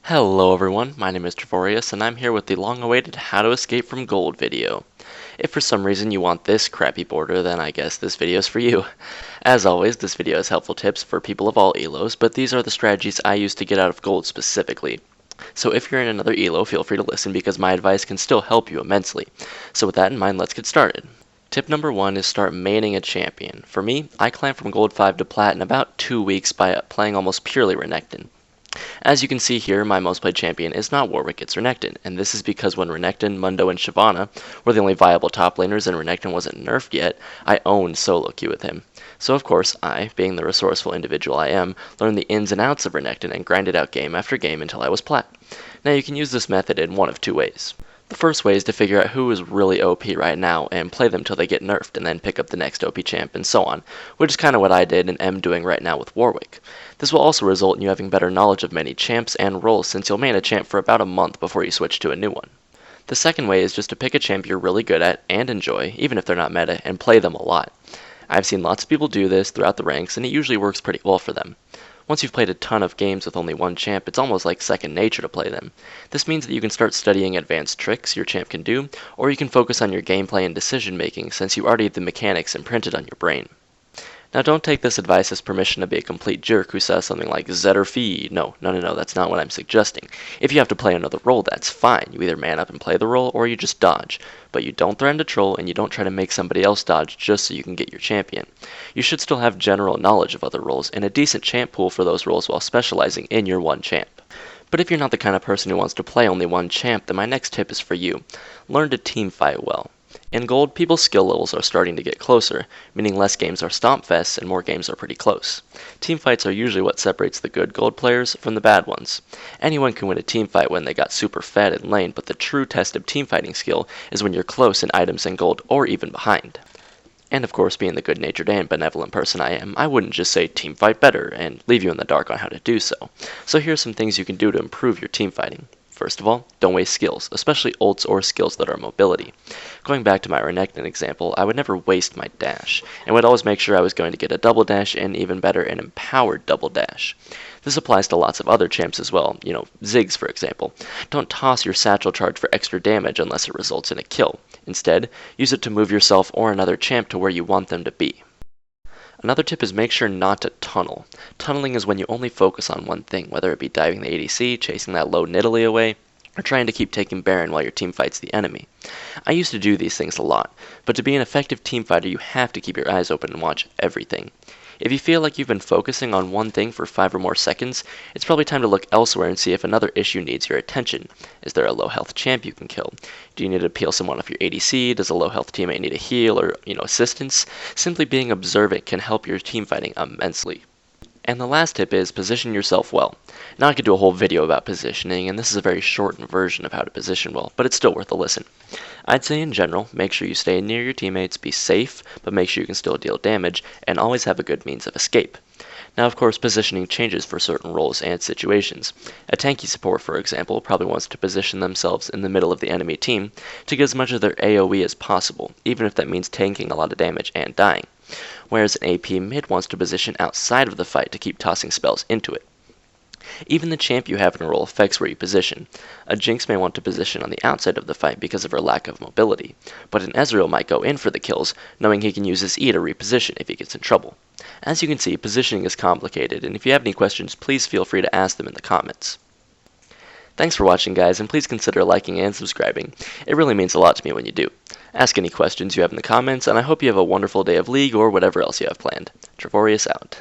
Hello everyone, my name is Trevorius, and I'm here with the long-awaited How to Escape from Gold video. If for some reason you want this crappy border, then I guess this video is for you. As always, this video has helpful tips for people of all elos, but these are the strategies I use to get out of gold specifically. So if you're in another elo, feel free to listen because my advice can still help you immensely. So with that in mind, let's get started. Tip number 1 is start maining a champion. For me, I climbed from gold 5 to plat in about 2 weeks by playing almost purely Renekton. As you can see here, my most played champion is not Warwick, it's Renekton, and this is because when Renekton, Mundo, and Shyvana were the only viable top laners and Renekton wasn't nerfed yet, I owned solo queue with him. So of course, I, being the resourceful individual I am, learned the ins and outs of Renekton and grinded out game after game until I was plat. Now you can use this method in one of two ways. The first way is to figure out who is really OP right now and play them till they get nerfed and then pick up the next OP champ and so on, which is kind of what I did and am doing right now with Warwick. This will also result in you having better knowledge of many champs and roles since you'll main a champ for about a month before you switch to a new one. The second way is just to pick a champ you're really good at and enjoy, even if they're not meta, and play them a lot. I've seen lots of people do this throughout the ranks and it usually works pretty well for them. Once you've played a ton of games with only one champ, it's almost like second nature to play them. This means that you can start studying advanced tricks your champ can do, or you can focus on your gameplay and decision making since you already have the mechanics imprinted on your brain. Now don't take this advice as permission to be a complete jerk who says something like Zed or Fee. No, that's not what I'm suggesting. If you have to play another role, that's fine. You either man up and play the role, or you just dodge. But you don't threaten to troll, and you don't try to make somebody else dodge just so you can get your champion. You should still have general knowledge of other roles, and a decent champ pool for those roles while specializing in your one champ. But if you're not the kind of person who wants to play only one champ, then my next tip is for you. Learn to teamfight well. In gold, people's skill levels are starting to get closer, meaning less games are stomp fests and more games are pretty close. Teamfights are usually what separates the good gold players from the bad ones. Anyone can win a teamfight when they got super fed in lane, but the true test of teamfighting skill is when you're close in items and gold or even behind. And of course, being the good-natured and benevolent person I am, I wouldn't just say teamfight better and leave you in the dark on how to do so. So here's some things you can do to improve your teamfighting. First of all, don't waste skills, especially ults or skills that are mobility. Going back to my Renekton example, I would never waste my dash, and would always make sure I was going to get a double dash and even better, an empowered double dash. This applies to lots of other champs as well, Ziggs for example. Don't toss your satchel charge for extra damage unless it results in a kill. Instead, use it to move yourself or another champ to where you want them to be. Another tip is make sure not to tunnel. Tunneling is when you only focus on one thing, whether it be diving the ADC, chasing that low Nidalee away, or trying to keep taking Baron while your team fights the enemy. I used to do these things a lot, but to be an effective team fighter you have to keep your eyes open and watch everything. If you feel like you've been focusing on one thing for 5 or more seconds, it's probably time to look elsewhere and see if another issue needs your attention. Is there a low health champ you can kill? Do you need to peel someone off your ADC? Does a low health teammate need a heal or, assistance? Simply being observant can help your team fighting immensely. And the last tip is position yourself well. Now I could do a whole video about positioning, and this is a very shortened version of how to position well, but it's still worth a listen. I'd say in general, make sure you stay near your teammates, be safe, but make sure you can still deal damage, and always have a good means of escape. Now of course positioning changes for certain roles and situations. A tanky support, for example, probably wants to position themselves in the middle of the enemy team to get as much of their AoE as possible, even if that means tanking a lot of damage and dying. Whereas an AP mid wants to position outside of the fight to keep tossing spells into it. Even the champ you have in a role affects where you position. A Jinx may want to position on the outside of the fight because of her lack of mobility, but an Ezreal might go in for the kills, knowing he can use his E to reposition if he gets in trouble. As you can see, positioning is complicated, and if you have any questions, please feel free to ask them in the comments. Thanks for watching, guys, and please consider liking and subscribing. It really means a lot to me when you do. Ask any questions you have in the comments, and I hope you have a wonderful day of League or whatever else you have planned. Trevorius out.